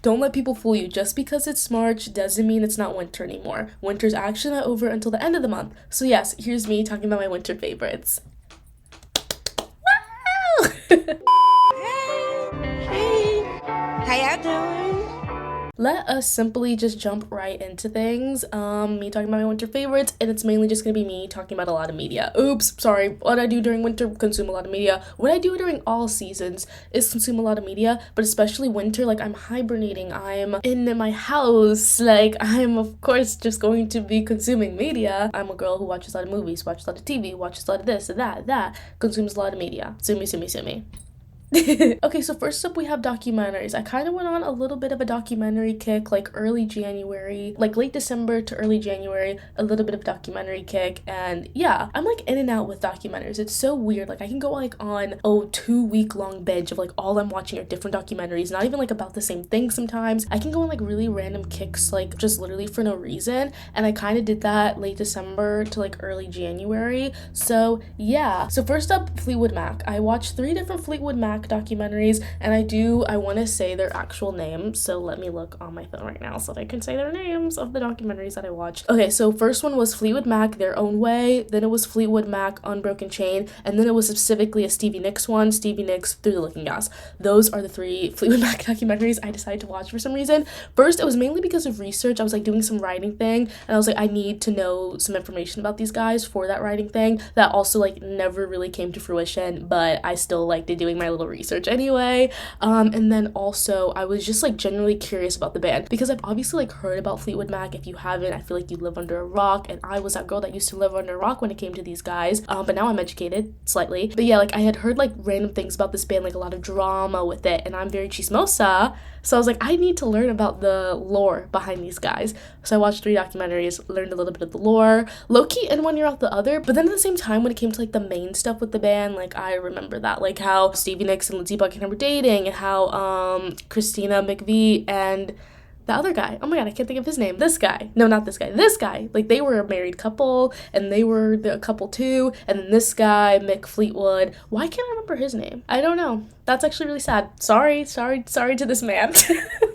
Don't let people fool you. Just because it's March doesn't mean it's not winter anymore. Winter's actually not over until the end of the month. So yes, here's me talking about my winter favorites. Hey, how y'all doing? Let us simply just jump right into things. Me talking about my winter favorites, and it's mainly just gonna be me talking about a lot of media. Oops, sorry. What I do during winter, consume a lot of media. What I do during all seasons is consume a lot of media, but especially winter, like I'm hibernating, I'm in my house, like I'm of course just going to be consuming media. I'm a girl who watches a lot of movies, watches a lot of TV, watches a lot of this, that, consumes a lot of media. Sue me. Okay, so first up we have documentaries. I kind of went on a little bit of a documentary kick, like early January, like late December to early January, a little bit of documentary kick, and yeah, I'm like in and out with documentaries. It's so weird. Like I can go like on a 2-week long binge of like all I'm watching are different documentaries, not even like about the same thing sometimes. I can go on like really random kicks, like just literally for no reason, and I kind of did that late December to like early January. So yeah, so first up, Fleetwood Mac. I watched 3 different Fleetwood Mac documentaries, and I want to say their actual names, so let me look on my phone right now so that I can say their names of the documentaries that I watched. Okay, so first one was Fleetwood Mac Their Own Way, then it was Fleetwood Mac Unbroken Chain, and then it was specifically a Stevie Nicks one, Stevie Nicks Through the Looking Glass. Those are the 3 Fleetwood Mac documentaries I decided to watch for some reason. First, it was mainly because of research. I was like doing some writing thing, and I was like, I need to know some information about these guys for that writing thing that also like never really came to fruition, but I still liked doing my little research anyway. And then also I was just like genuinely curious about the band because I've obviously like heard about Fleetwood Mac. If you haven't, I feel like you live under a rock, and I was that girl that used to live under a rock when it came to these guys, but now I'm educated slightly. But yeah, like I had heard like random things about this band, like a lot of drama with it, and I'm very chismosa, so I was like, I need to learn about the lore behind these guys. So I watched 3 documentaries, learned a little bit of the lore, low-key in one ear out the other. But then at the same time, when it came to like the main stuff with the band, like I remember that, like how Stevie Nicks and Lindsey Buckingham were dating, and how Christina McVie and the other guy, oh my god, I can't think of his name. This guy. No, not this guy. This guy. Like, they were a married couple, and they were the couple too. And then this guy, Mick Fleetwood. Why can't I remember his name? I don't know. That's actually really sad. Sorry to this man.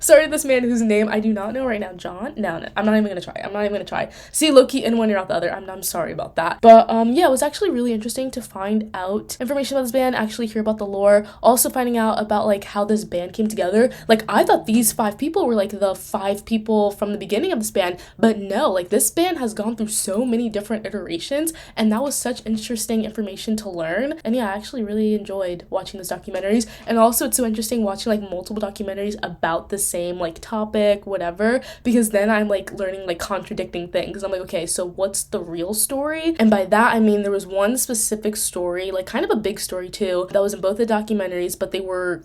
Sorry to this man whose name I do not know right now. John? No, I'm not even gonna try. See, low-key in one ear out the other. I'm sorry about that. But, yeah, it was actually really interesting to find out information about this band, actually hear about the lore, also finding out about, like, how this band came together. Like, I thought these 5 people were, like, the 5 people from the beginning of this band, but no, like, this band has gone through so many different iterations, and that was such interesting information to learn. And yeah, I actually really enjoyed watching those documentaries, and also it's so interesting watching, like, multiple documentaries about the same, like, topic, whatever, because then I'm, like, learning, like, contradicting things. I'm like, okay, so what's the real story? And by that, I mean, there was one specific story, like, kind of a big story, too, that was in both the documentaries, but they were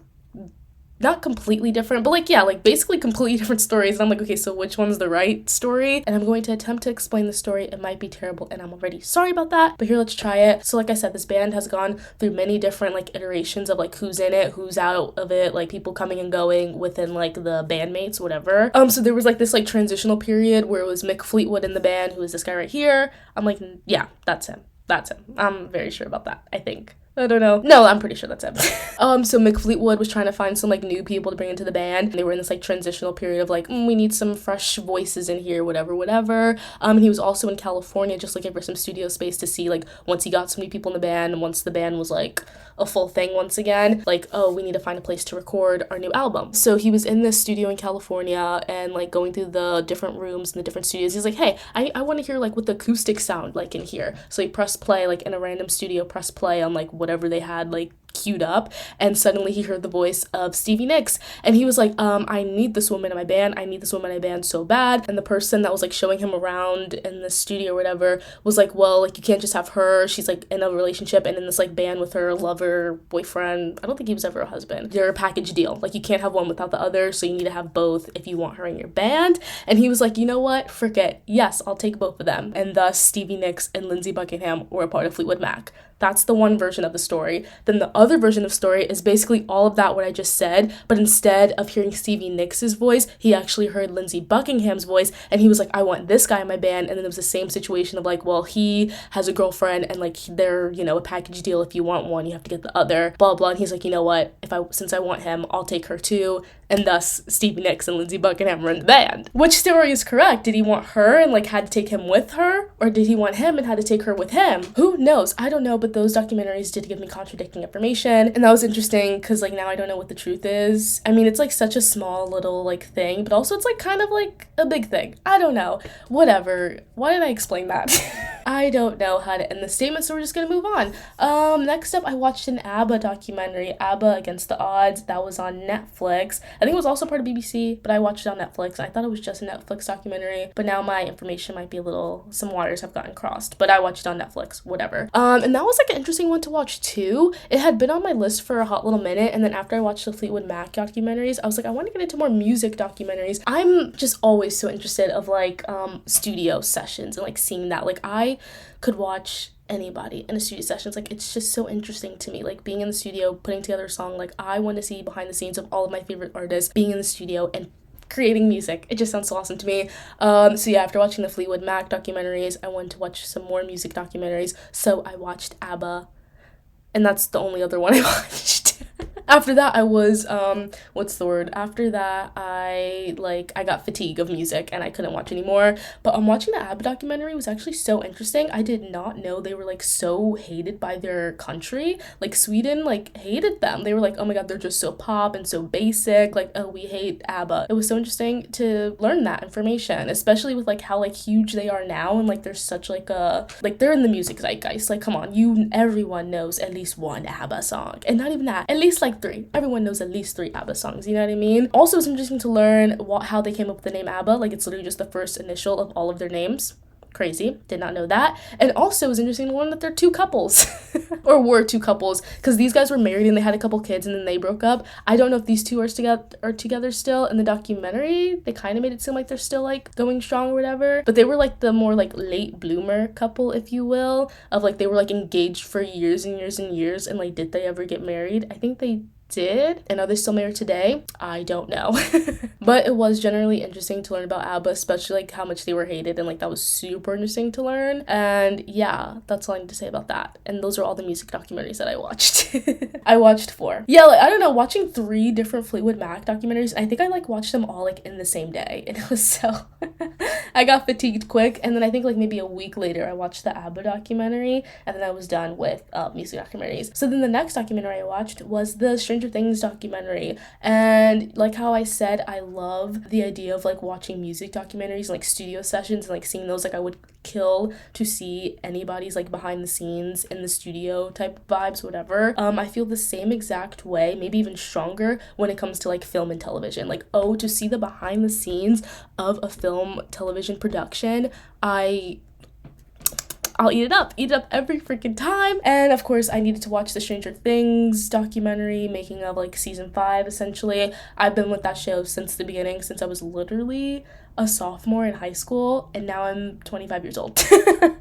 not completely different, but like, yeah, like basically completely different stories. And I'm like, okay, so which one's the right story? And I'm going to attempt to explain the story. It might be terrible, and I'm already sorry about that, but here, let's try it. So like I said, this band has gone through many different like iterations of like who's in it, who's out of it, like people coming and going within like the bandmates, whatever. So there was like this like transitional period where it was Mick Fleetwood in the band, who is this guy right here. I'm like, yeah, that's him. I'm very sure about that, I think. I don't know. No, I'm pretty sure that's him. So Mick Fleetwood was trying to find some, like, new people to bring into the band. They were in this, like, transitional period of, like, we need some fresh voices in here, whatever. And he was also in California just looking for some studio space to see, like, once he got so many people in the band, and once the band was, like, a full thing once again, like, oh, we need to find a place to record our new album. So he was in this studio in California and, like, going through the different rooms and the different studios. He's like, hey, I want to hear, like, what the acoustics sound like in here. So he pressed play, like, in a random studio, pressed play on, like, whatever they had, like, queued up, and suddenly he heard the voice of Stevie Nicks, and he was like, I need this woman in my band so bad. And the person that was like showing him around in the studio or whatever was like, well, like, you can't just have her, she's like in a relationship and in this like band with her lover, boyfriend, I don't think he was ever a husband, they're a package deal, like you can't have one without the other, so you need to have both if you want her in your band. And he was like, you know what, frick it, yes, I'll take both of them. And thus Stevie Nicks and Lindsey Buckingham were a part of Fleetwood Mac. That's the one version of the story. Then the other version of story is basically all of that what I just said, but instead of hearing Stevie Nicks' voice, he actually heard Lindsey Buckingham's voice, and he was like, I want this guy in my band. And then there was the same situation of like, well, he has a girlfriend, and like they're, you know, a package deal. If you want one, you have to get the other, blah blah. And he's like, you know what, since I want him, I'll take her too. and thus Stevie Nicks and Lindsey Buckingham were in the band. Which story is correct? Did he want her and like had to take him with her? Or did he want him and had to take her with him? Who knows? I don't know, but those documentaries did give me contradicting information, and that was interesting because like now I don't know what the truth is. I mean, it's like such a small little like thing, but also it's like kind of like a big thing. I don't know. Whatever. Why did I explain that? I don't know how to end the statement, so we're just gonna move on. Next up, I watched an ABBA documentary, ABBA Against the Odds. That was on Netflix. I think it was also part of BBC, but I watched it on Netflix, and I thought it was just a Netflix documentary, but now my information might be a little, some wires have gotten crossed, but I watched it on Netflix, whatever. And that was like an interesting one to watch too. It had been on my list for a hot little minute, and then after I watched the Fleetwood Mac documentaries, I was like, I want to get into more music documentaries. I'm just always so interested of like studio sessions and like seeing that. Like I could watch anybody in a studio session. It's like, it's just so interesting to me, like being in the studio, putting together a song. Like I want to see behind the scenes of all of my favorite artists being in the studio and creating music. It just sounds so awesome to me. So yeah, after watching the Fleetwood Mac documentaries, I wanted to watch some more music documentaries, so I watched ABBA, and that's the only other one I watched. After that, I was, After that, I got fatigue of music and I couldn't watch anymore. But watching the ABBA documentary was actually so interesting. I did not know they were, like, so hated by their country. Like, Sweden, like, hated them. They were like, oh my god, they're just so pop and so basic. Like, oh, we hate ABBA. It was so interesting to learn that information, especially with, like, how, like, huge they are now. And, like, there's such, like, they're in the music zeitgeist. Like, come on, everyone knows at least one ABBA song. And not even that, at least, like, 3. Everyone knows at least 3 ABBA songs, you know what I mean? Also, it's interesting to learn how they came up with the name ABBA. Like, it's literally just the first initial of all of their names. Crazy. Did not know that. And also, it was interesting to learn that they're 2 couples. Or were 2 couples. Because these guys were married and they had a couple kids and then they broke up. I don't know if these 2 are together still. In the documentary, they kind of made it seem like they're still, like, going strong or whatever. But they were, like, the more, like, late bloomer couple, if you will. Of, like, they were, like, engaged for years and years and years. And, like, did they ever get married? I think they did. And are they still married today? I don't know. But it was generally interesting to learn about ABBA, especially like how much they were hated, and like that was super interesting to learn. And yeah, that's all I need to say about that. And those are all the music documentaries that I watched. I watched 4. Yeah, like, I don't know, watching 3 different Fleetwood Mac documentaries, I think I like watched them all like in the same day. And it was so I got fatigued quick. And then I think like maybe a week later I watched the ABBA documentary, and then I was done with music documentaries. So then the next documentary I watched was the Stranger Things documentary. And like how I said, I love the idea of like watching music documentaries and like studio sessions and like seeing those. Like I would kill to see anybody's like behind the scenes in the studio type vibes, whatever. I feel the same exact way, maybe even stronger when it comes to like film and television. Like, oh, to see the behind the scenes of a film television production, I'll eat it up every freaking time. And of course, I needed to watch the Stranger Things documentary, making of like season 5, essentially. I've been with that show since the beginning, since I was literally a sophomore in high school, and now I'm 25 years old.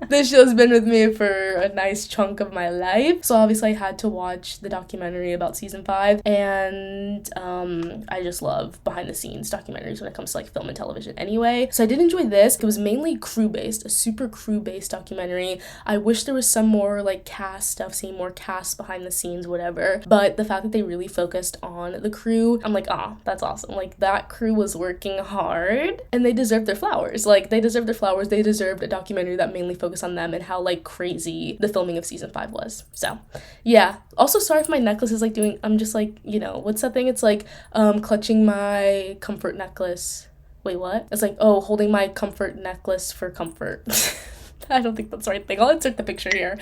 This show's been with me for a nice chunk of my life, so obviously I had to watch the documentary about season 5, and I just love behind the scenes documentaries when it comes to like film and television anyway. So I did enjoy this. It was mainly crew-based, a super crew-based documentary. I wish there was some more like cast stuff, seeing more cast behind the scenes, whatever, but the fact that they really focused on the crew, I'm like, that's awesome. Like, that crew was working hard, and they deserved their flowers. Like, they deserved their flowers. They deserved a documentary that mainly focused on them and how like crazy the filming of season 5 was. So yeah, also sorry if my necklace is like I'm just like, you know, what's that thing? It's like clutching my comfort necklace. Wait, what? It's like, oh, holding my comfort necklace for comfort. I don't think that's the right thing. I'll insert the picture here.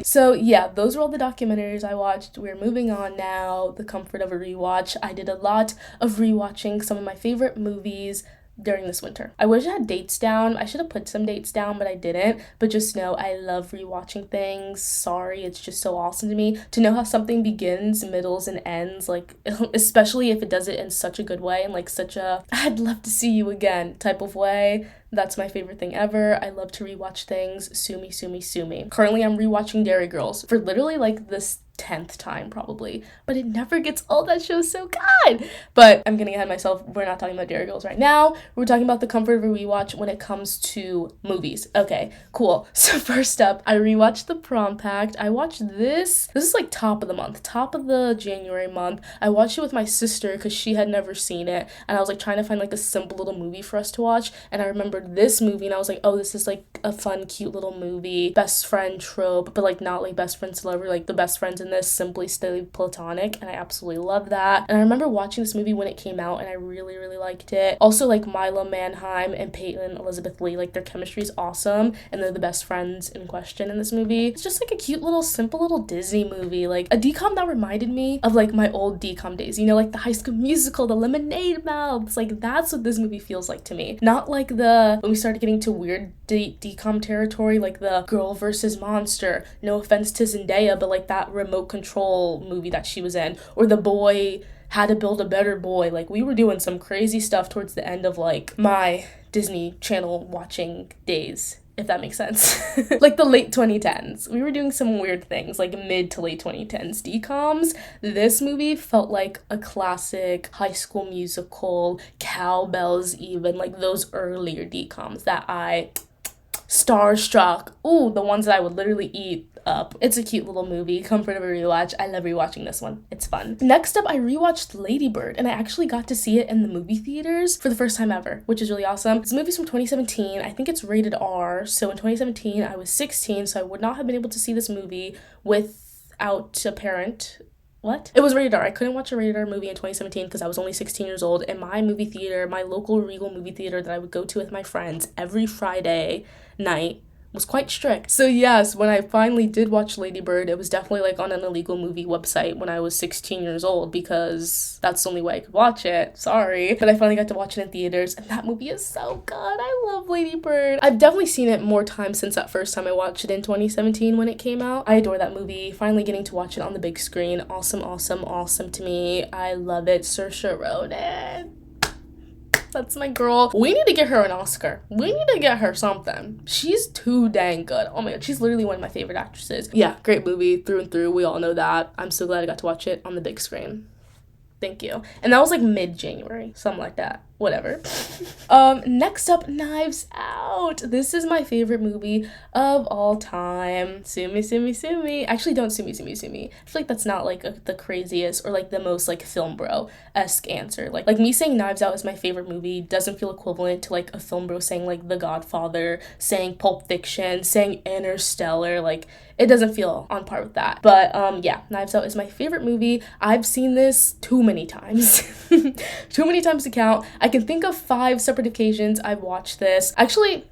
So yeah, those are all the documentaries I watched. We're moving on now. The comfort of a rewatch. I did a lot of rewatching some of my favorite movies during this winter. I wish I had dates down. I should have put some dates down, but I didn't. But just know I love rewatching things. Sorry, it's just so awesome to me to know how something begins, middles, and ends, like, especially if it does it in such a good way and like such a I'd love to see you again type of way. That's my favorite thing ever. I love to rewatch things. Sue me, sue me, sue me. Currently, I'm rewatching Dairy Girls for literally like this 10th time probably, but it never gets old. That show's so good. But I'm getting ahead of myself. We're not talking about Dairy Girls right now. We're talking about the comfort of a rewatch when it comes to movies. Okay, cool. So first up, I rewatched the Prom Pact. I watched this is like top of the month, top of the January month. I watched it with my sister because she had never seen it, and I was like trying to find like a simple little movie for us to watch, and I remembered this movie, and I was like, oh, this is like a fun, cute little movie, best friend trope, but like not like best friend celebrity, like the best friends in this simply stay platonic, and I absolutely love that. And I remember watching this movie when it came out, and I really, really liked it. Also, like Milo Manheim and Peyton Elizabeth Lee, like their chemistry is awesome, and they're the best friends in question in this movie. It's just like a cute little, simple little Disney movie, like a DCOM that reminded me of like my old DCOM days, you know, like the High School Musical, the Lemonade Mouths, like that's what this movie feels like to me. Not like when we started getting to weird DCOM territory, like the Girl versus Monster, no offense to Zendaya, but like that remote control movie that she was in, or The Boy How to Build a Better Boy. Like we were doing some crazy stuff towards the end of like my Disney Channel watching days, if that makes sense. Like the late 2010s. We were doing some weird things, like mid to late 2010s DCOMs. This movie felt like a classic High School Musical, Cowbells even, like those earlier DCOMs that I starstruck. Ooh, the ones that I would literally eat up. It's a cute little movie, comfort of a rewatch. I love rewatching this one. It's fun. Next up, I rewatched Lady Bird, and I actually got to see it in the movie theaters for the first time ever, which is really awesome. This movie's from 2017. I think it's rated R. So in 2017, I was 16, so I would not have been able to see this movie without a parent. What? It was rated R. I couldn't watch a rated R movie in 2017 because I was only 16 years old, and my movie theater, my local Regal movie theater that I would go to with my friends every Friday night, was quite strict. So yes, when I finally did watch Lady Bird, it was definitely like on an illegal movie website when I was 16 years old because that's the only way I could watch it. Sorry. But I finally got to watch it in theaters, and that movie is so good. I love Lady Bird. I've definitely seen it more times since that first time I watched it in 2017 when it came out. I adore that movie. Finally getting to watch it on the big screen. Awesome, awesome, awesome to me. I love it. Saoirse Ronan. That's my girl. We need to get her an Oscar. We need to get her something. She's too dang good. Oh my god, she's literally one of my favorite actresses. Yeah, great movie through and through. We all know that. I'm so glad I got to watch it on the big screen. Thank you. And that was like mid-January, something like that. Whatever. Next up, Knives Out. This is my favorite movie of all time. Sue me, sue me, sue me. Actually, don't sue me, sue me, sue me. I feel like that's not like the craziest or like the most like film bro-esque answer. Like me saying Knives Out is my favorite movie doesn't feel equivalent to like a film bro saying like The Godfather, saying Pulp Fiction, saying Interstellar. Like it doesn't feel on par with that. But yeah, Knives Out is my favorite movie. I've seen this too many times. Too many times to count. I can think of 5 separate occasions I've watched this. Actually,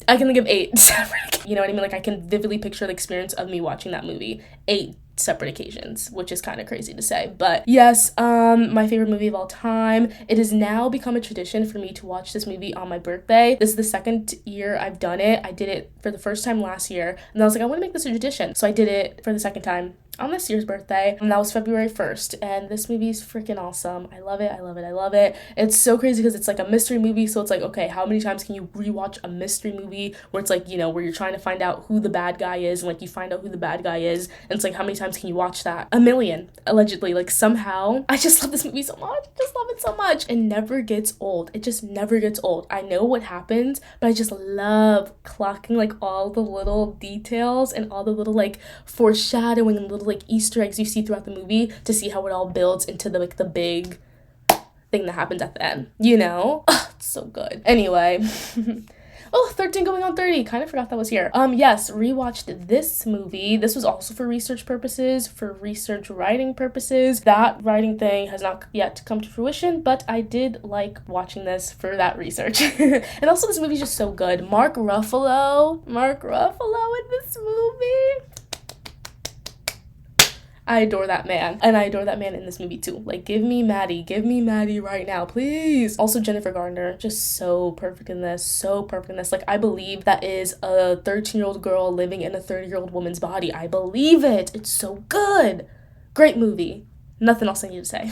I can think of 8 separate, you know what I mean? Like I can vividly picture the experience of me watching that movie 8 separate occasions, which is kind of crazy to say. But yes, my favorite movie of all time. It has now become a tradition for me to watch this movie on my birthday. This is the second year I've done it. I did it for the first time last year, and I was like, I want to make this a tradition. So I did it for the second time on this year's birthday, and that was February 1st, and this movie is freaking awesome. I love it, I love it, I love it. It's so crazy because it's like a mystery movie, so it's like, okay, how many times can you rewatch a mystery movie where it's like, you know, where you're trying to find out who the bad guy is, and like you find out who the bad guy is, and it's like, how many times can you watch that? A million, allegedly. Like somehow, I just love this movie so much, I just love it so much. It never gets old. It just never gets old. I know what happens, but I just love clocking like all the little details and all the little like foreshadowing and little like Easter eggs you see throughout the movie to see how it all builds into the like the big thing that happens at the end, you know? Ugh, it's so good. Anyway. Oh, 13 going on 30. Kind of forgot that was here. Yes, rewatched this movie. This was also for research purposes, for research writing purposes. That writing thing has not yet come to fruition, but I did like watching this for that research. And also this movie's just so good. Mark Ruffalo in this movie. I adore that man, and I adore that man in this movie too. Like, give me Maddie right now, please. Also, Jennifer Garner, just so perfect in this, so perfect in this. Like, I believe that is a 13-year-old girl living in a 30-year-old woman's body. I believe it. It's so good. Great movie. Nothing else I need to say.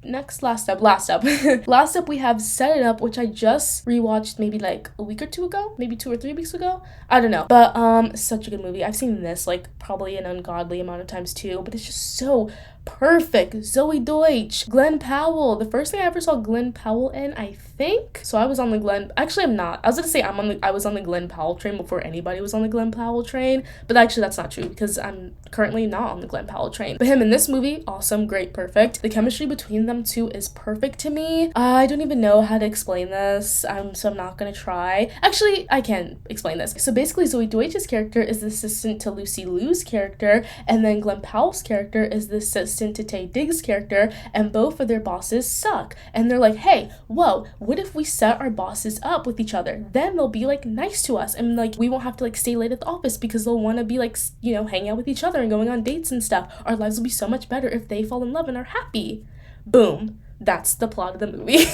Last up. Last up, we have Set It Up, which I just rewatched maybe like a week or two ago, maybe 2 or 3 weeks ago. I don't know. But such a good movie. I've seen this like probably an ungodly amount of times too, but it's just so perfect. Zooey Deutch, Glen Powell. The first thing I ever saw Glen Powell in, I think. So I was on the Glen. Actually, I'm not. I was gonna say I was on the Glen Powell train before anybody was on the Glen Powell train, but actually that's not true because I'm currently not on the Glen Powell train. But him in this movie, awesome, great, perfect. The chemistry between them two is perfect to me. I don't even know how to explain this, so I'm not gonna try. Actually, I can explain this. So basically, Zooey Deutch's character is the assistant to Lucy Liu's character, and then Glen Powell's character is the assistant to Taye Diggs' character, and both of their bosses suck. And they're like, hey, whoa, what if we set our bosses up with each other? Then they'll be like nice to us, and like we won't have to like stay late at the office because they'll want to be like, you know, hanging out with each other and going on dates and stuff. Our lives will be so much better if they fall in love and are happy. Boom. That's the plot of the movie.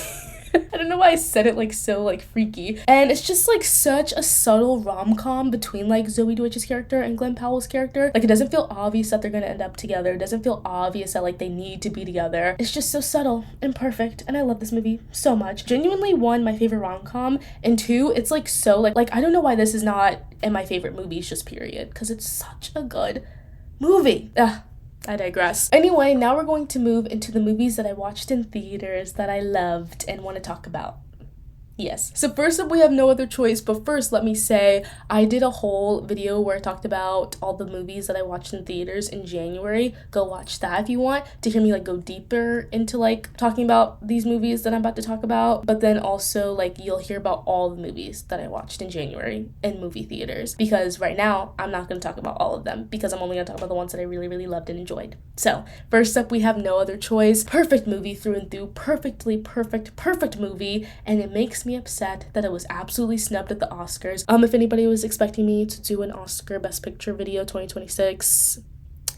I don't know why I said it like so like freaky. And it's just like such a subtle rom-com between like Zooey Deutch's character and Glen Powell's character. Like it doesn't feel obvious that they're gonna end up together. It doesn't feel obvious that like they need to be together. It's just so subtle and perfect, and I love this movie so much. Genuinely, one, my favorite rom-com, and two, it's like so like I don't know why this is not in my favorite movies just period, because it's such a good movie. I digress. Anyway, now we're going to move into the movies that I watched in theaters that I loved and want to talk about. Yes. So first up, we have No Other Choice, but first let me say I did a whole video where I talked about all the movies that I watched in theaters in January. Go watch that if you want to hear me like go deeper into like talking about these movies that I'm about to talk about, but then also like you'll hear about all the movies that I watched in January in movie theaters, because right now I'm not going to talk about all of them because I'm only going to talk about the ones that I really, really loved and enjoyed. So first up, we have No Other Choice. Perfect movie through and through. Perfect movie, and it makes me upset that it was absolutely snubbed at the Oscars. If anybody was expecting me to do an Oscar Best Picture video 2026,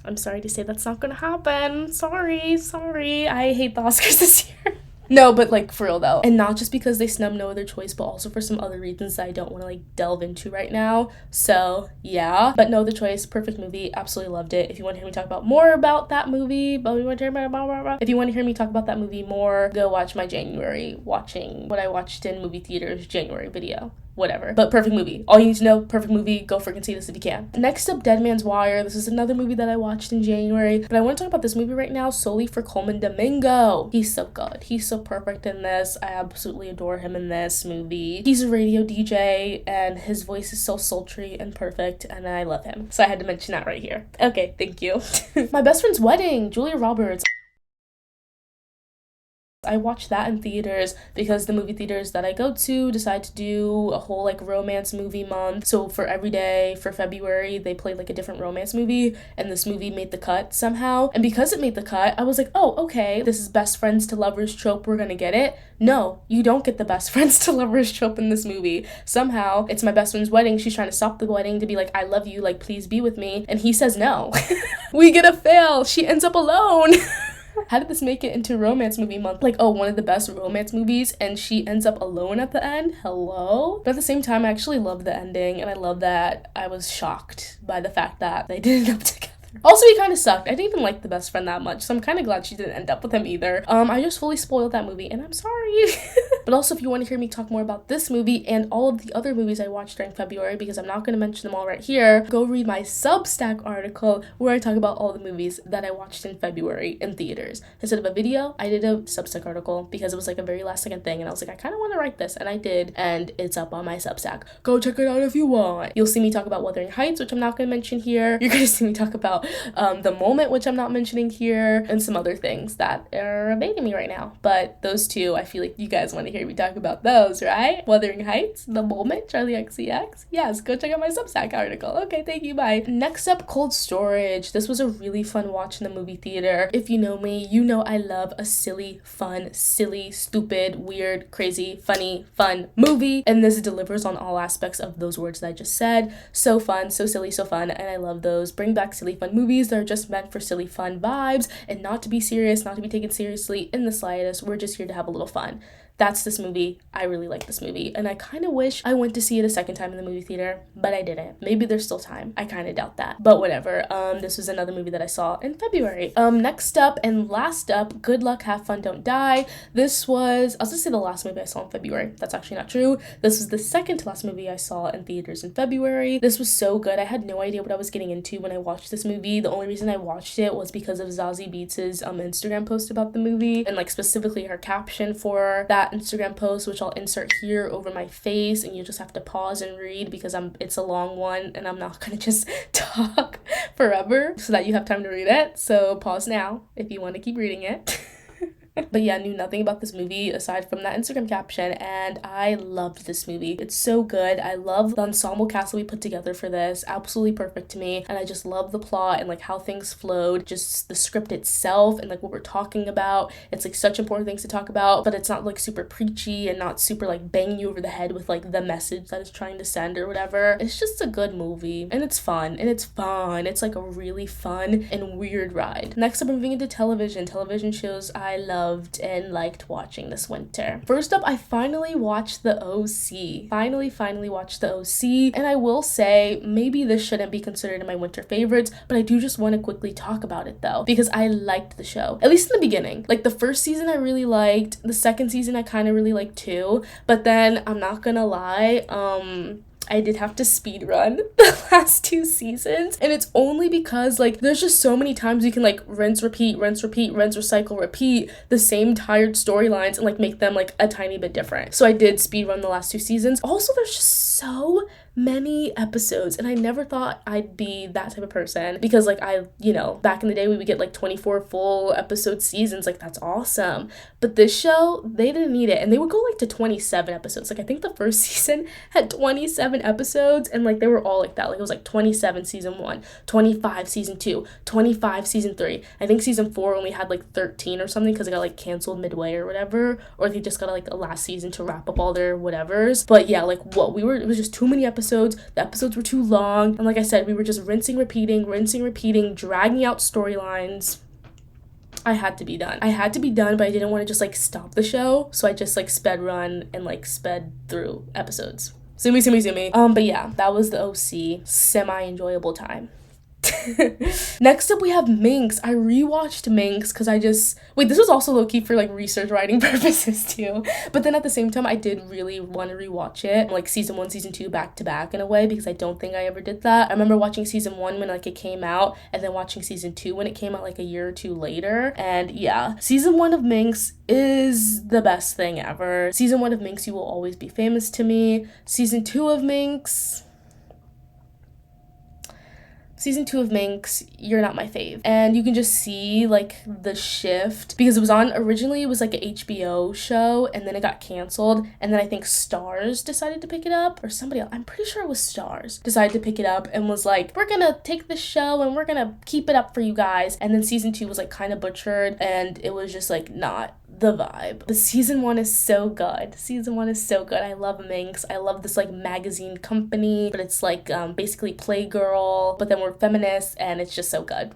I'm sorry to say that's not gonna happen. Sorry. I hate the Oscars this year. No, but like for real though. And not just because they snubbed No Other Choice, but also for some other reasons that I don't want to like delve into right now. So yeah, but No Other Choice, perfect movie, absolutely loved it. If you want to hear me talk about more about that movie, if you want to hear me talk about that movie more, go watch my January watching what I watched in movie theaters January video. Whatever. But perfect movie. All you need to know, perfect movie. Go freaking see this if you can. Next up, Dead Man's Wire. This is another movie that I watched in January, but I want to talk about this movie right now solely for Coleman Domingo. He's so good. He's so perfect in this. I absolutely adore him in this movie. He's a radio DJ, and his voice is so sultry and perfect, and I love him. So I had to mention that right here. Okay, thank you. My Best Friend's Wedding, Julia Roberts. I watched that in theaters because the movie theaters that I go to decide to do a whole like romance movie month. So for every day for February, they played like a different romance movie, and this movie made the cut somehow. And because it made the cut, I was like, oh, okay, this is best friends to lovers trope, we're gonna get it. No, you don't get the best friends to lovers trope in this movie. Somehow, it's my best friend's wedding. She's trying to stop the wedding to be like, I love you, like, please be with me. And he says no. We get a fail. She ends up alone. How did this make it into romance movie month? Like, oh, one of the best romance movies, and she ends up alone at the end? Hello? But at the same time, I actually love the ending, and I love that I was shocked by the fact that they didn't end up together. Also, he kind of sucked. I didn't even like the best friend that much, so I'm kind of glad she didn't end up with him either. I just fully spoiled that movie, and I'm sorry. But also, if you want to hear me talk more about this movie and all of the other movies I watched during February, because I'm not going to mention them all right here, go read my Substack article where I talk about all the movies that I watched in February in theaters. Instead of a video, I did a Substack article because it was like a very last second thing, and I was like, I kind of want to write this, and I did, and it's up on my Substack. Go check it out if you want. You'll see me talk about Wuthering Heights, which I'm not going to mention here. You're going to see me talk about The Moment, which I'm not mentioning here, and some other things that are evading me right now. But those two, I feel like you guys want to hear me talk about those, right? Wuthering Heights, The Moment, Charlie XCX. Yes, go check out my Substack article. Okay, thank you, bye. Next up, Cold Storage. This was a really fun watch in the movie theater. If you know me, you know I love a silly, fun, silly, stupid, weird, crazy, funny, fun movie, and this delivers on all aspects of those words that I just said. So fun, so silly, so fun, and I love those. Bring back silly, fun movies that are just meant for silly, fun vibes and not to be serious, not to be taken seriously in the slightest. We're just here to have a little fun. That's this movie. I really like this movie, and I kind of wish I went to see it a second time in the movie theater, but I didn't. Maybe there's still time. I kind of doubt that, but whatever. This was another movie that I saw in February. Next up and last up, Good Luck, Have Fun, Don't Die. This was, I was gonna say the last movie I saw in February. That's actually not true. This was the second to last movie I saw in theaters in February. This was so good. I had no idea what I was getting into when I watched this movie. The only reason I watched it was because of Zazie Beetz's Instagram post about the movie, and like specifically her caption for that Instagram post, which I'll insert here over my face, and you just have to pause and read because it's a long one and I'm not gonna just talk forever so that you have time to read it. So pause now if you want to keep reading it. But yeah, knew nothing about this movie aside from that Instagram caption, and I loved this movie. It's so good. I love the ensemble cast that we put together for this. Absolutely perfect to me. And I just love the plot and like how things flowed, just the script itself and like what we're talking about. It's like such important things to talk about, but it's not like super preachy and not super like banging you over the head with like the message that it's trying to send or whatever. It's just a good movie, and it's fun, and it's fun. It's like a really fun and weird ride. Next up, I'm moving into television shows I loved and liked watching this winter. First up, I finally watched The OC. Finally watched The OC, and I will say maybe this shouldn't be considered in my winter favorites, but I do just want to quickly talk about it though, because I liked the show, at least in the beginning. Like the first season I really liked, the second season I kind of really liked too, but then I'm not gonna lie, I did have to speed run the last 2 seasons, and it's only because like there's just so many times you can like rinse, recycle, repeat the same tired storylines and like make them like a tiny bit different. So I did speed run the last 2 seasons. Also, there's just so many episodes, and I never thought I'd be that type of person, because like back in the day we would get like 24 full episode seasons. Like that's awesome, but this show, they didn't need it, and they would go like to 27 episodes. Like I think the first season had 27 episodes, and like they were all like that. Like it was like 27 season 1, 25 season 2, 25 season 3. I think season 4 only had like 13 or something because it got like canceled midway or whatever, or they just got like a last season to wrap up all their whatevers. But yeah, like it was just too many episodes. The episodes were too long, and like I said, we were just rinsing, repeating, dragging out storylines. I had to be done, but I didn't want to just like stop the show, so I just like sped run and like sped through episodes. Sue me. But yeah, that was the OC. Semi-enjoyable time. Next up, we have Minx. I rewatched Minx because this was also low-key for like research writing purposes too, but then at the same time I did really want to rewatch it, like season 1, season 2 back to back in a way, because I don't think I ever did that. I remember watching season 1 when like it came out, and then watching season 2 when it came out like a year or 2 later. And yeah, season 1 of Minx is the best thing ever. Season 1 of Minx, You Will Always Be Famous to Me. Season 2 of Minx, you're not my fave. And you can just see like the shift, because originally it was like an HBO show, and then it got canceled, and then I think Stars decided to pick it up, or somebody else, I'm pretty sure it was Stars, decided to pick it up and was like, we're gonna take this show and we're gonna keep it up for you guys. And then season 2 was like kind of butchered, and it was just like not the vibe. But season 1 is so good. I love Minx. I love this like magazine company, but it's like basically Playgirl, but then we're feminists, and it's just so good.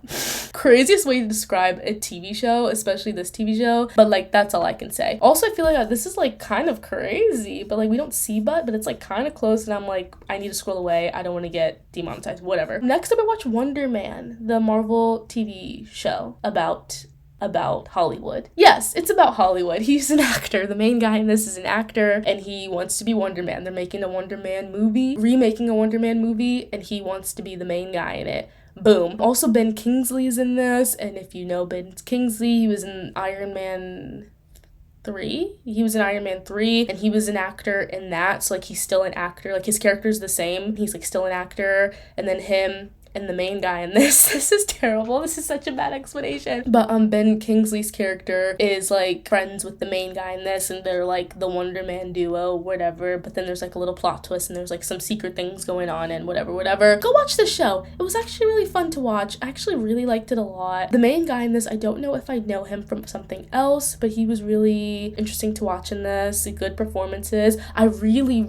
Craziest way to describe a TV show, especially this TV show, but like that's all I can say. Also, I feel like this is like kind of crazy, but like we don't see but it's like kind of close, and I'm like, I need to scroll away. I don't want to get demonetized, whatever. Next up, I watched Wonder Man, the Marvel TV show about Hollywood. Yes, it's about Hollywood. He's an actor. The main guy in this is an actor, and he wants to be Wonder Man. They're making a Wonder Man movie, remaking a Wonder Man movie, and he wants to be the main guy in it. Boom. Also, Ben Kingsley is in this, and if you know Ben Kingsley, he was in Iron Man 3. He was in Iron Man 3, and he was an actor in that, so like he's still an actor. Like his character's the same. He's like still an actor, and then him and the main guy in this is terrible. This is such a bad explanation. But Ben Kingsley's character is like friends with the main guy in this, and they're like the Wonder Man duo, whatever. But then there's like a little plot twist, and there's like some secret things going on, and whatever. Go watch this show. It was actually really fun to watch. I actually really liked it a lot. The main guy in this, I don't know if I know him from something else, but he was really interesting to watch in this. Good performances. I really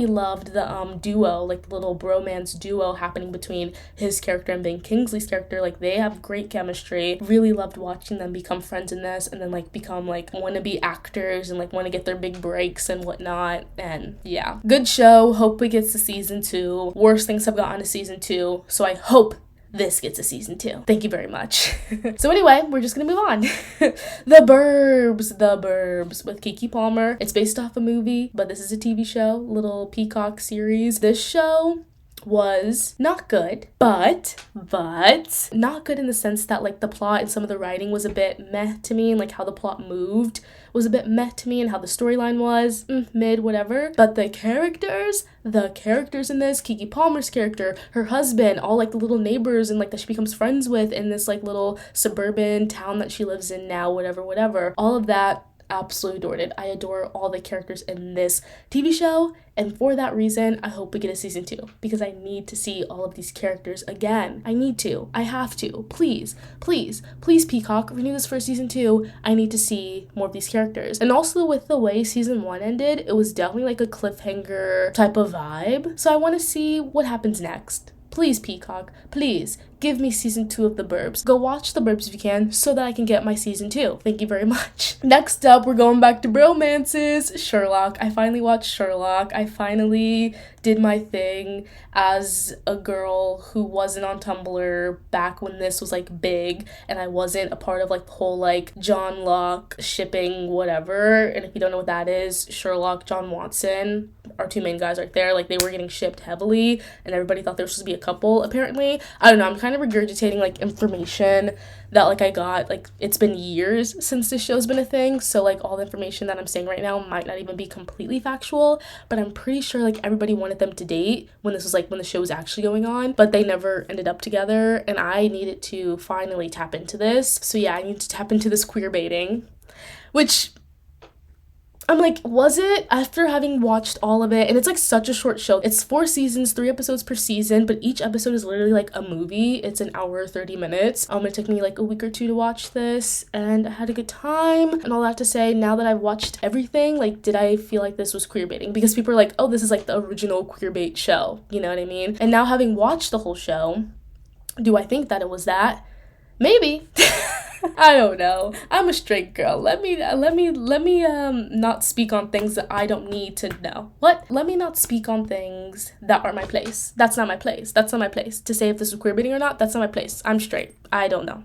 loved the duo, like the little bromance duo happening between him his character and Ben Kingsley's character, like, they have great chemistry. Really loved watching them become friends in this, and then, like, become, like, wannabe actors and, like, want to get their big breaks and whatnot. And yeah, good show. Hope it gets to season 2. Worst things have gotten to season 2, so I hope this gets a season 2. Thank you very much. So anyway, we're just gonna move on. The Burbs with Keke Palmer. It's based off a movie, but this is a TV show, little Peacock series. This show was not good, but not good in the sense that, like, the plot and some of the writing was a bit meh to me, and, like, how the plot moved was a bit meh to me, and how the storyline was mid, whatever. But the characters in this, Keke Palmer's character, her husband, all, like, the little neighbors and, like, that she becomes friends with in this, like, little suburban town that she lives in now, whatever, all of that, absolutely adored it. I adore all the characters in this TV show, and for that reason, I hope we get a season 2, because I need to see all of these characters again. I have to. Please, Peacock, renew this for season 2. I need to see more of these characters. And also, with the way season 1 ended, it was definitely like a cliffhanger type of vibe, so I want to see what happens next. Please, Peacock, please give me season 2 of The Burbs. Go watch The Burbs if you can, so that I can get my season 2. Thank you very much. Next up, we're going back to bromances. Sherlock. I finally watched Sherlock. I finally did my thing as a girl who wasn't on Tumblr back when this was, like, big, and I wasn't a part of, like, the whole, like, John Locke shipping whatever. And if you don't know what that is, Sherlock, John Watson, our two main guys right there, like, they were getting shipped heavily, and everybody thought they were supposed to be a couple, apparently. I don't know, I'm kind of regurgitating, like, information that, like, I got, like, it's been years since this show's been a thing, so, like, all the information that I'm saying right now might not even be completely factual, but I'm pretty sure, like, everybody wanted them to date when this was, like, when the show was actually going on, but they never ended up together, and I needed to finally tap into this. So yeah, I need to tap into this queer baiting, which I'm like, was it? After having watched all of it, and it's, like, such a short show. It's 4 seasons, 3 episodes per season, but each episode is literally like a movie. It's an hour, 30 minutes. It took me, like, a week or 2 to watch this, and I had a good time. And all that to say, now that I've watched everything, like, did I feel like this was queer baiting? Because people are like, oh, this is, like, the original queer bait show. You know what I mean? And now, having watched the whole show, do I think that it was that? Maybe. I don't know. I'm a straight girl. Let me not speak on things that I don't need to know. What? Let me not speak on things that aren't my place. That's not my place. To say if this is queer baiting or not, that's not my place. I'm straight. I don't know.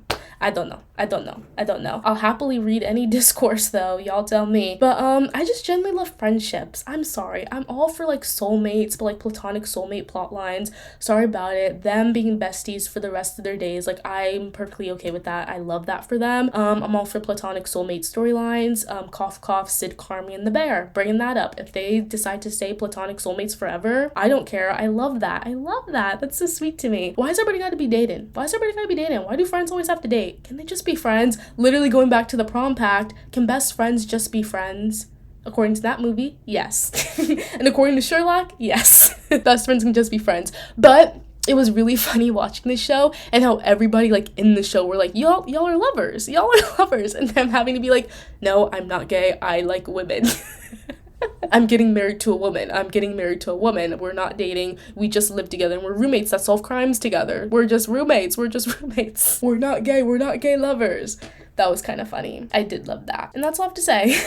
I'll happily read any discourse, though. Y'all tell me. But I just genuinely love friendships. I'm sorry. I'm all for, like, soulmates, but, like, platonic soulmate plot lines. Sorry about it. Them being besties for the rest of their days. Like, I'm perfectly okay with that. I love that for them. I'm all for platonic soulmate storylines. Cough cough, Sid, Carmi, and the Bear. Bringing that up. If they decide to stay platonic soulmates forever, I don't care. I love that. That's so sweet to me. Why has everybody got to be dating? Why do friends always have to date? Can they just be friends? Literally going back to the prom pact, can best friends just be friends? According to that movie, yes. And according to Sherlock, yes. Best friends can just be friends. But it was really funny watching this show and how everybody, like, in the show were like, y'all are lovers. And them having to be like, no, I'm not gay. I like women. I'm getting married to a woman. We're not dating. We just live together and we're roommates that solve crimes together. We're just roommates. We're not gay lovers. That was kind of funny. I did love that. And that's all I have to say.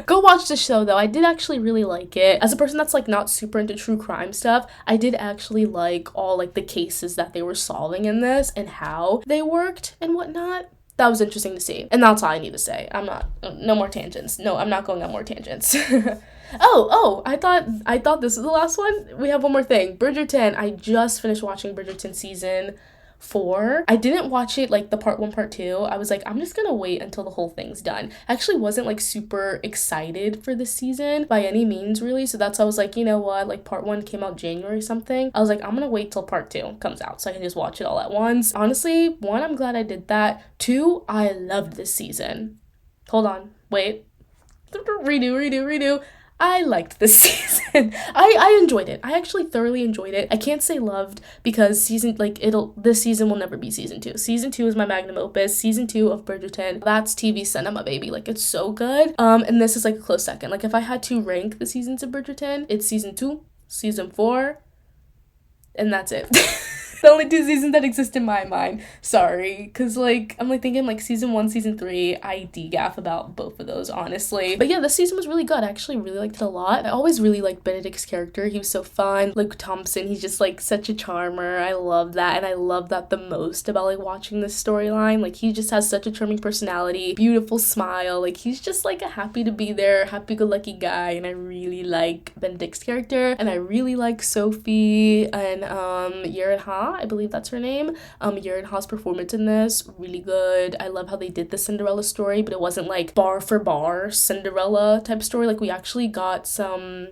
Go watch the show, though. I did actually really like it. As a person that's, like, not super into true crime stuff, I did actually like all, like, the cases that they were solving in this and how they worked and whatnot. That was interesting to see. And that's all I need to say. No more tangents. No, I'm not going on more tangents. I thought this was the last one. We have one more thing. Bridgerton. I just finished watching Bridgerton season 4. I didn't watch it, like, the part 1, part 2. I was like, I'm just gonna wait until the whole thing's done. I actually wasn't, like, super excited for this season by any means, really. So that's why I was like, you know what? Like, part 1 came out January something. I was like, I'm gonna wait till part 2 comes out so I can just watch it all at once. Honestly, 1, I'm glad I did that. 2, I loved this season. Hold on. Wait. Redo. I liked this season. I enjoyed it. I actually thoroughly enjoyed it. I can't say loved because this season will never be season 2. Season 2 is my magnum opus. Season 2 of Bridgerton, that's TV cinema, baby. Like, it's so good. And this is, like, a close second. Like, if I had to rank the seasons of Bridgerton, it's season 2, season 4, and that's it. The only two seasons that exist in my mind. Sorry, because like I'm like thinking like season 1, season 3. I degaff about both of those, honestly. But yeah, this season was really good. I actually really liked it a lot. I always really liked Benedict's character. He was so fun. Luke Thompson, he's just like such a charmer. I love that, and I love that the most about like watching this storyline. Like he just has such a charming personality, beautiful smile. Like he's just like a happy to be there, happy-go-lucky guy, and I really like Benedict's character, and I really like Sophie and Yerin Ha, I believe that's her name. Yerin Ha's performance in this, really good. I love how they did the Cinderella story, but it wasn't like bar for bar Cinderella type story. Like we actually got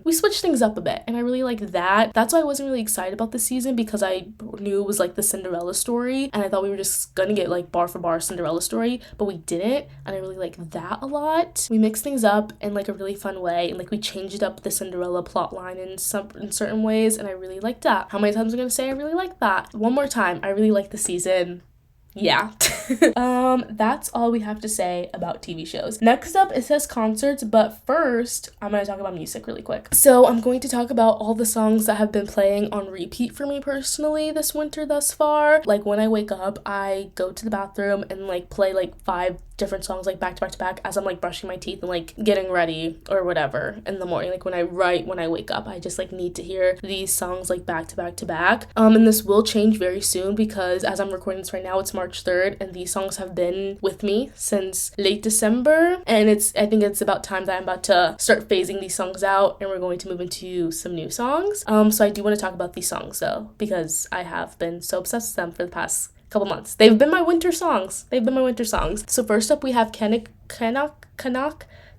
we switched things up a bit, and I really like that. That's why I wasn't really excited about this season, because I knew it was like the Cinderella story, and I thought we were just gonna get like bar for bar Cinderella story, but we didn't, and I really like that a lot. We mixed things up in like a really fun way, and like we changed up the Cinderella plot line in certain ways, and I really liked that. How many times am I gonna say I really like that? One more time, I really like the season. Yeah. That's all we have to say about TV shows. Next up, it says concerts, but first, I'm gonna talk about music really quick. So I'm going to talk about all the songs that have been playing on repeat for me personally this winter thus far. Like when I wake up, I go to the bathroom and like play like 5 different songs like back to back to back as I'm like brushing my teeth and like getting ready or whatever in the morning. Like when I wake up, I just like need to hear these songs like back to back to back. And this will change very soon, because as I'm recording this right now, it's March 3rd, and these songs have been with me since late December, and I think it's about time that I'm about to start phasing these songs out, and we're going to move into some new songs. So I do want to talk about these songs though, because I have been so obsessed with them for the past couple months. They've been my winter songs. So first up, we have Canuck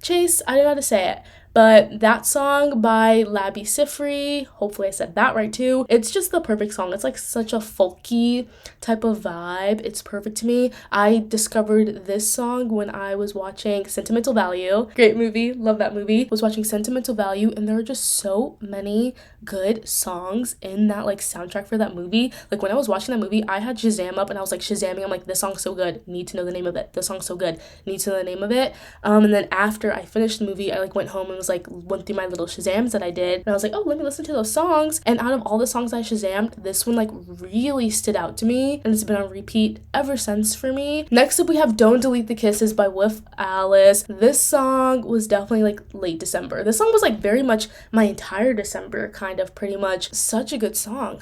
Chase. I don't know how to say it, but that song by Labby Sifri, hopefully I said that right too. It's just the perfect song. It's like such a folky type of vibe. It's perfect to me. I discovered this song when I was watching Sentimental Value. Great movie. Love that movie. Was watching Sentimental Value, and there are just so many good songs in that like soundtrack for that movie. Like when I was watching that movie, I had Shazam up and I was like Shazamming. I'm like, this song's so good. Need to know the name of it. This song's so good. Need to know the name of it. And then after I finished the movie, I like went home and was like went through my little Shazams that I did, and I was like, oh, let me listen to those songs. And out of all the songs I Shazammed, this one like really stood out to me, and it's been on repeat ever since for me. Next up, we have Don't Delete the Kisses by With Alice. This song was definitely like late December. This song was like very much my entire December, kind of, pretty much. Such a good song.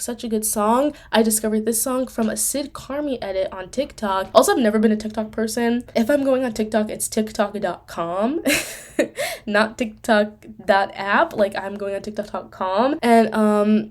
I discovered this song from a Sid Carmi edit on TikTok. Also, I've never been a TikTok person. If I'm going on TikTok, it's tiktok.com not TikTok.app. Like I'm going on TikTok.com, and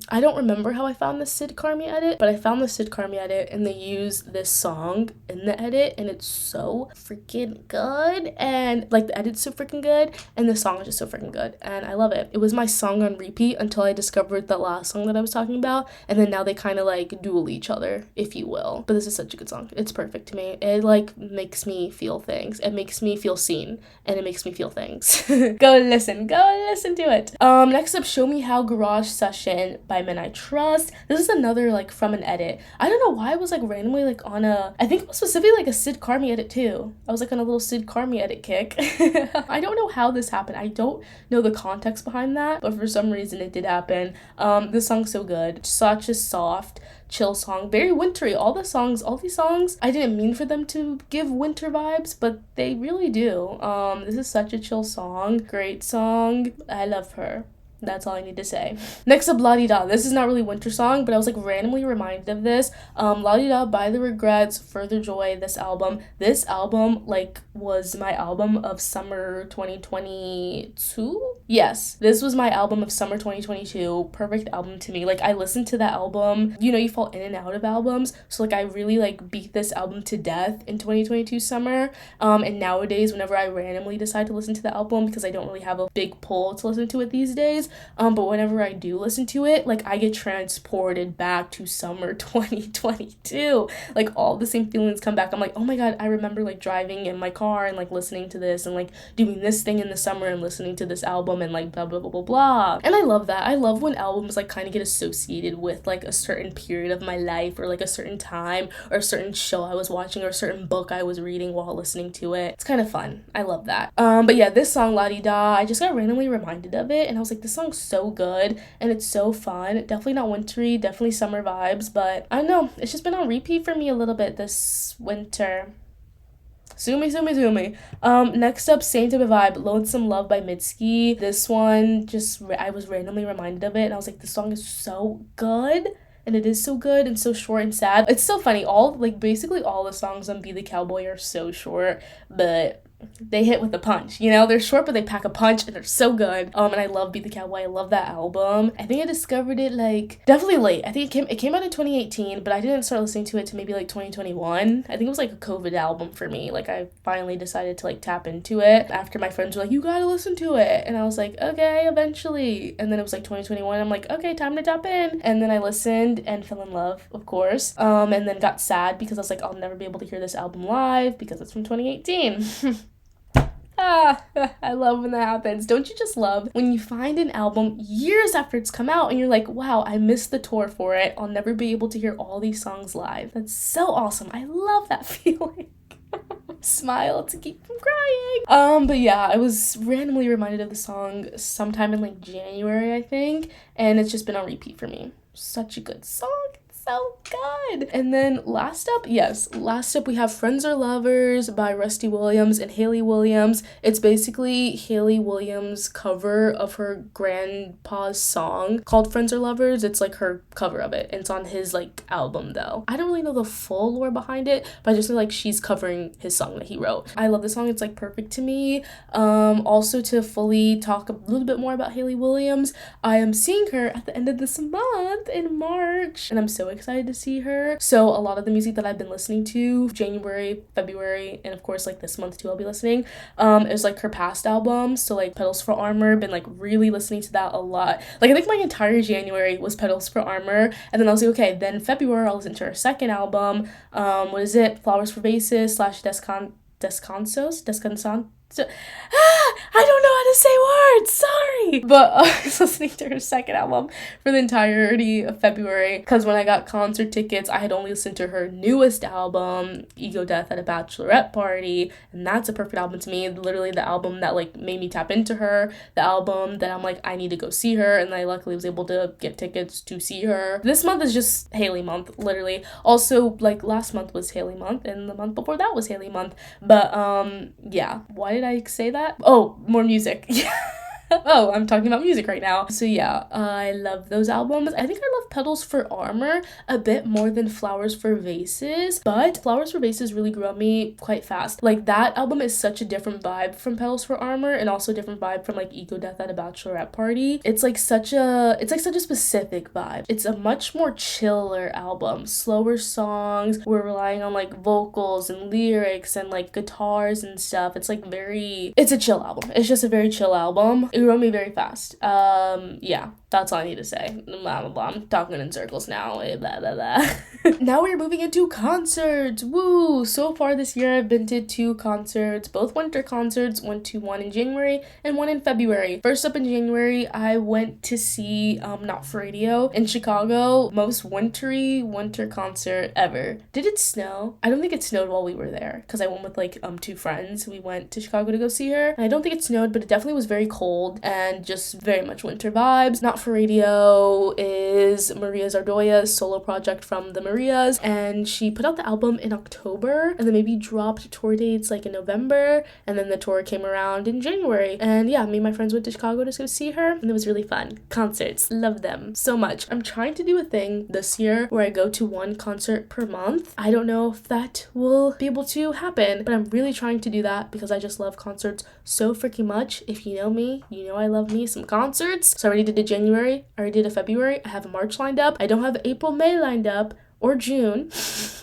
I don't remember how I found the Sid Carmi edit, but I found the Sid Carmi edit, and they use this song in the edit, and it's so freaking good, and like the edit's so freaking good, and the song is just so freaking good, and I love it. It was my song on repeat until I discovered the last song that I was talking about, and then now they kind of like duel each other, if you will. But this is such a good song. It's perfect to me. It like makes me feel things. It makes me feel seen, and it makes me feel things. Go listen to it. Next up, Show Me How Garage Session by Men I Trust. This is another like from an edit. I don't know why I was like randomly like on I think it was specifically like a Sid Carmi edit too. I was like on a little Sid Carmi edit kick. I don't know how this happened. I don't know the context behind that, but for some reason it did happen. This song's so good. Such a soft, chill song, very wintry. All these songs, I didn't mean for them to give winter vibes, but they really do. This is such a chill song, great song. I love her. That's all I need to say. Next up, La Di Da. This is not really a winter song, but I was like randomly reminded of this. La Di Da by The Regrets, Further Joy, this album like was my album of summer 2022. Yes, this was my album of summer 2022. Perfect album to me. Like I listened to that album. You know, you fall in and out of albums. So like I really like beat this album to death in 2022 summer. And nowadays, whenever I randomly decide to listen to the album, because I don't really have a big pull to listen to it these days, but whenever I do listen to it, like I get transported back to summer 2022. Like all the same feelings come back. I'm like, oh my god, I remember like driving in my car and like listening to this and like doing this thing in the summer and listening to this album and like blah blah blah blah blah. And I love that. I love when albums like kind of get associated with like a certain period of my life, or like a certain time, or a certain show I was watching, or a certain book I was reading while listening to it. It's kind of fun. I love that. But yeah, this song La Di Da, I just got randomly reminded of it, and I was like, this song's so good and it's so fun. Definitely not wintry, definitely summer vibes, but I don't know, it's just been on repeat for me a little bit this winter. Zoomy. Next up, same type of vibe, Lonesome Love by Mitski. This one, I was randomly reminded of it, and I was like, this song is so good. And it is so good and so short and sad. It's so funny. Basically all the songs on Be the Cowboy are so short, but they hit with a punch, you know? They're short, but they pack a punch, and they're so good. And I love Be the Cowboy. I love that album. I think I discovered it, definitely late. I think it came out in 2018, but I didn't start listening to it to maybe, 2021. I think it was, a COVID album for me. I finally decided to, tap into it after my friends were like, you gotta listen to it. And I was like, okay, eventually. And then it was, 2021. I'm like, okay, time to tap in. And then I listened and fell in love, of course. And then got sad because I was like, I'll never be able to hear this album live because it's from 2018. I love when that happens. Don't you just love when you find an album years after it's come out and you're like, wow, I missed the tour for it. I'll never be able to hear all these songs live. That's so awesome. I love that feeling. Smile to keep from crying. But yeah, I was randomly reminded of the song sometime in January, I think, and it's just been on repeat for me. Such a good song. So good. And then last up we have Friends or Lovers by Rusty Williams and Hayley Williams. It's basically Hayley Williams' cover of her grandpa's song called Friends or Lovers. It's her cover of it, and it's on his album though. I don't really know the full lore behind it, but I just know she's covering his song that he wrote. I love this song. It's perfect to me. Also, to fully talk a little bit more about Hayley Williams, I am seeing her at the end of this month in March, and I'm so excited to see her. So a lot of the music that I've been listening to January, February, and of course this month too I'll be listening is her past albums. So Petals for Armor, been really listening to that a lot. I think my entire January was Petals for Armor, and then I was like, okay, then February I'll listen to her second album, what is it, Flowers for Vases / Descansos. I don't know how to say words, sorry. But I was listening to her second album for the entirety of February, because when I got concert tickets, I had only listened to her newest album, Ego Death at a Bachelorette Party, and that's a perfect album to me. Literally the album that made me tap into her, the album that I'm I need to go see her, and I luckily was able to get tickets to see her. This month is just Hayley month, literally. Also, last month was Hayley month, and the month before that was Hayley month. But yeah, why did I say that? Oh, more music. Oh, I'm talking about music right now. So yeah, I love those albums. I think I love Petals for Armor a bit more than Flowers for Vases, but Flowers for Vases really grew on me quite fast. That album is such a different vibe from Petals for Armor, and also a different vibe from Ego Death at a Bachelorette Party. It's such a specific vibe. It's a much more chiller album. Slower songs. We're relying on vocals and lyrics and guitars and stuff. It's it's a chill album. It's just a very chill album. It grew on me very fast. Yeah, that's all I need to say. Blah, blah, blah. I'm talking in circles now. Blah, blah, blah. Now we're moving into concerts. Woo! So far this year, I've been to 2 concerts, both winter concerts. Went to one in January and one in February. First up in January, I went to see Not For Radio in Chicago. Most wintry winter concert ever. Did it snow? I don't think it snowed while we were there, because I went with 2 friends. We went to Chicago to go see her, and I don't think it snowed, but it definitely was very cold and just very much winter vibes. Not For Radio is Maria Zardoya's solo project from the Marias, and she put out the album in October and then maybe dropped tour dates in November, and then the tour came around in January. And yeah, me and my friends went to Chicago to go see her, and it was really fun. Concerts, love them so much. I'm trying to do a thing this year where I go to 1 concert per month. I don't know if that will be able to happen, but I'm really trying to do that because I just love concerts so freaking much. If you know me, you know I love me some concerts. So I already did a January, I already did a February, I have a March lined up. I don't have April, May lined up, or June.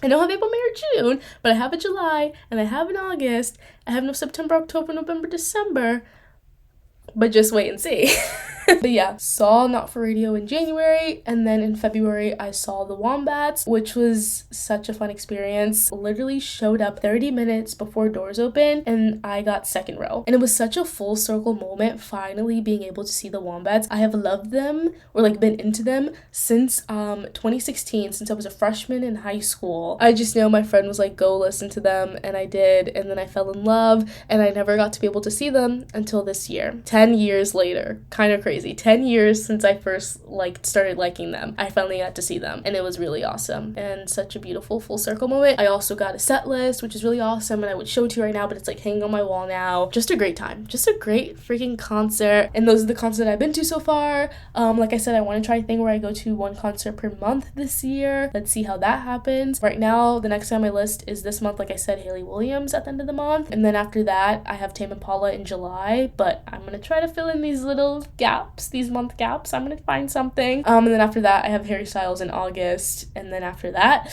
I don't have April, May, or June, but I have a July, and I have an August. I have no September, October, November, December. But just wait and see. But yeah, saw Not For Radio in January, and then in February I saw the Wombats, which was such a fun experience. Literally showed up 30 minutes before doors open, and I got second row. And it was such a full circle moment, finally being able to see the Wombats. I have loved them, or been into them, since 2016, since I was a freshman in high school. I just know my friend was go listen to them, and I did, and then I fell in love, and I never got to be able to see them until this year. 10 years later. Kind of crazy. crazy. 10 years since I first started liking them. I finally got to see them, and it was really awesome and such a beautiful full circle moment. I also got a set list, which is really awesome, and I would show it to you right now, but it's like hanging on my wall now. Just a great time. Just a great freaking concert. And those are the concerts that I've been to so far. Like I said, I want to try a thing where I go to one concert per month this year. Let's see how that happens. Right now, the next time my list is this month, like I said, Hayley Williams at the end of the month. And then after that, I have Tame Impala in July, but I'm gonna try to fill in these little gaps, these month gaps. I'm gonna find something. And then after that, I have Harry Styles in August. And then after that,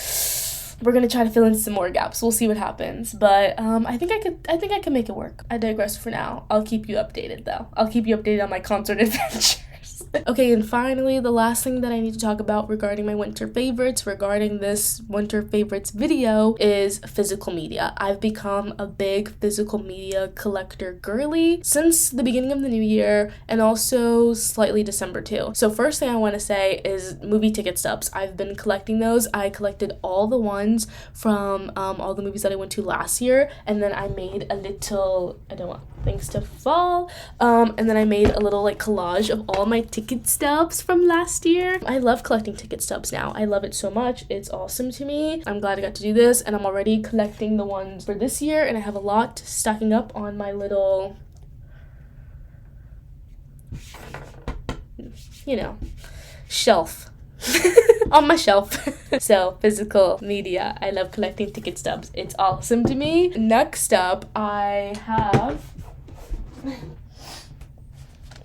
we're gonna try to fill in some more gaps. We'll see what happens. But I think I can make it work. I digress for now. I'll keep you updated though. I'll keep you updated on my concert adventures. Okay, and finally, the last thing that I need to talk about regarding my winter favorites, regarding this winter favorites video, is physical media. I've become a big physical media collector girly since the beginning of the new year, and also slightly December too. So first thing I want to say is movie ticket stubs. I've been collecting those. I collected all the ones from all the movies that I went to last year, and then I made a little, I don't want things to fall, and then I made a little collage of all my ticket stubs from last year. I love collecting ticket stubs now. I love it so much. It's awesome to me. I'm glad I got to do this, and I'm already collecting the ones for this year, and I have a lot stacking up on my little, shelf. On my shelf. So, physical media. I love collecting ticket stubs. It's awesome to me. Next up, I have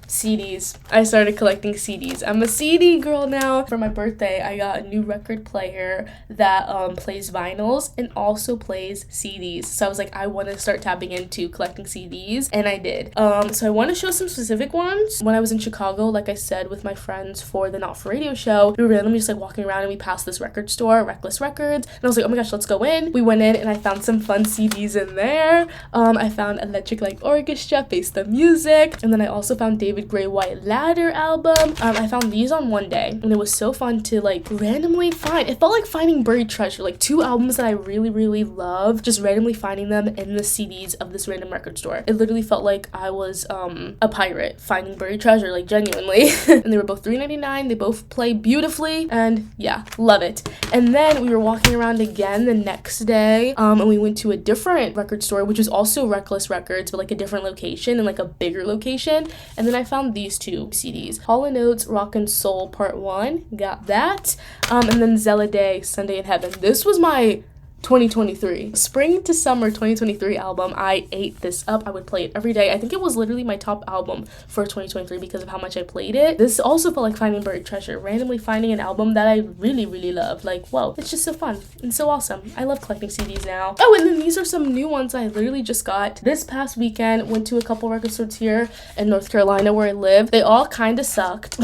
CDs. I started collecting CDs. I'm a CD girl now. For my birthday, I got a new record player that plays vinyls and also plays CDs. So I was like, I want to start tapping into collecting CDs, and I did. So I want to show some specific ones. When I was in Chicago, like I said, with my friends for the Not For Radio show, we were randomly just walking around, and we passed this record store, Reckless Records, and I was like, oh my gosh, let's go in. We went in, and I found some fun CDs in there. I found Electric Light Orchestra, Face the Music, and then I also found David Gray White Ladder album. I found these on one day, and it was so fun to randomly find. It felt like finding buried treasure, two albums that I really, really love, just randomly finding them in the CDs of this random record store. It literally felt like I was a pirate finding buried treasure, genuinely. And they were both $3.99. They both play beautifully, and yeah, love it. And then we were walking around again the next day, and we went to a different record store, which was also Reckless Records, but a different location and a bigger location. And then I found these two CDs, Hall & Oates Rock and Soul Part 1, got that, and then Zella Sunday in Heaven. This was my 2023 spring to summer 2023 album. I ate this up. I would play it every day. I think it was literally my top album for 2023 because of how much I played it. This also felt like finding buried treasure, randomly finding an album that I really, really love. Whoa, it's just so fun and so awesome. I love collecting CDs now. Oh, and then these are some new ones I literally just got this past weekend. Went to a couple record stores here in North Carolina where I live. They all kind of sucked.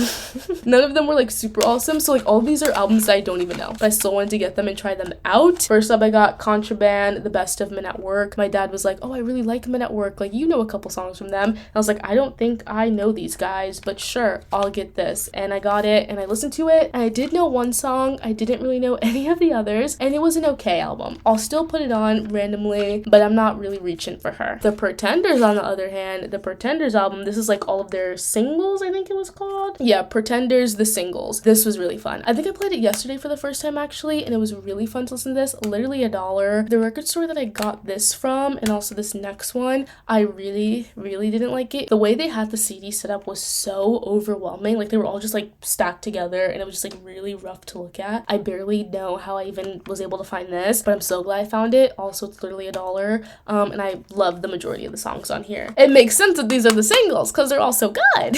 None of them were super awesome. So all of these are albums that I don't even know, but I still wanted to get them and try them out. First up, I got Contraband, The Best of Men at Work. My dad was like, oh, I really like Men at Work. You know a couple songs from them. And I was like, I don't think I know these guys, but sure, I'll get this. And I got it, and I listened to it, and I did know one song. I didn't really know any of the others, and it was an okay album. I'll still put it on randomly, but I'm not really reaching for her. The Pretenders, on the other hand, the Pretenders album, this is all of their singles, I think it was called. Yeah, Pretenders, the singles. This was really fun. I think I played it yesterday for the first time, actually, and it was really fun to listen to this. Literally $1. The record store that I got this from, and also this next one, I really, really didn't like it. The way they had the CD set up was so overwhelming. They were all just stacked together, and it was just really rough to look at. I barely know how I even was able to find this, but I'm so glad I found it. Also, it's literally $1. And I love the majority of the songs on here. It makes sense that these are the singles because they're all so good.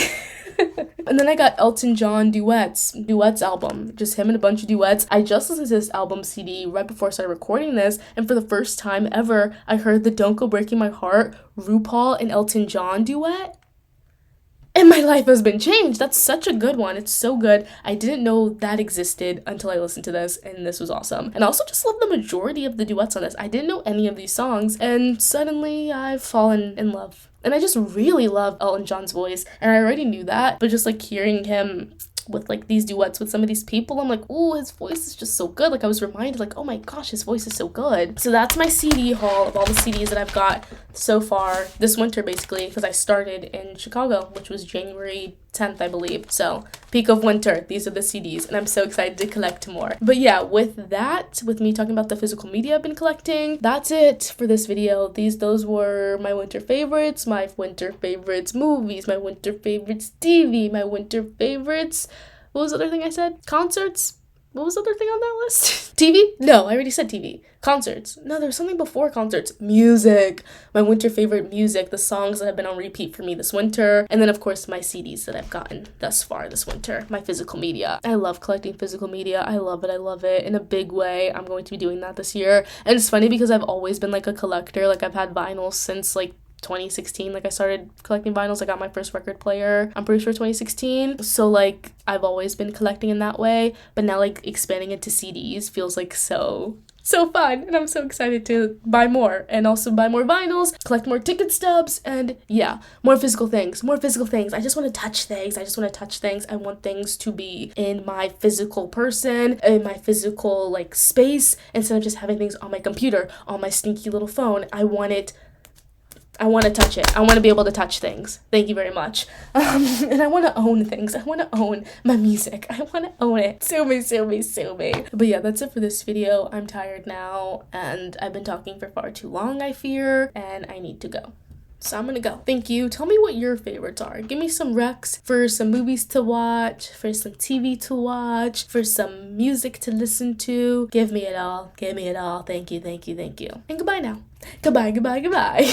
And then I got Elton John Duets album, just him and a bunch of duets. I just listened to this album CD right before I started recording this, and for the first time ever, I heard the Don't Go Breaking My Heart RuPaul and Elton John duet. And my life has been changed. That's such a good one. It's so good. I didn't know that existed until I listened to this, and this was awesome. And I also just love the majority of the duets on this. I didn't know any of these songs, and suddenly I've fallen in love. And I just really love Elton John's voice, and I already knew that, but just hearing him with these duets with some of these people, I'm ooh, his voice is just so good. I was reminded oh my gosh, his voice is so good. So that's my CD haul of all the CDs that I've got so far this winter, basically, because I started in Chicago, which was January 10th, I believe. So peak of winter, these are the CDs, and I'm so excited to collect more. But yeah, with that, with me talking about the physical media I've been collecting, that's it for this video. Those were my winter favorites movies, my winter favorites TV, my winter favorites, what was the other thing I said? Concerts? What was the other thing on that list? TV? No, I already said TV. Concerts. No, there was something before concerts. Music. My winter favorite music. The songs that have been on repeat for me this winter. And then, of course, my CDs that I've gotten thus far this winter. My physical media. I love collecting physical media. I love it. I love it in a big way. I'm going to be doing that this year. And it's funny because I've always been like a collector. Like I've had vinyls since like 2016. Like I started collecting vinyls. I got my first record player, I'm pretty sure 2016. So like I've always been collecting in that way, but now like expanding into CDs feels like so fun, and I'm so excited to buy more and also buy more vinyls, collect more ticket stubs, and yeah, more physical things. I just want to touch things. I want things to be in my physical person, in my physical like space, instead of just having things on my computer, on my stinky little phone. I want to touch it. I want to be able to touch things. Thank you very much. And I want to own things. I want to own my music. I want to own it. Sue me. But yeah, that's it for this video. I'm tired now, and I've been talking for far too long, I fear, and I need to go. So I'm gonna go. Thank you. Tell me what your favorites are. Give me some recs for some movies to watch, for some TV to watch, for some music to listen to. Give me it all. Thank you. And goodbye now. Goodbye.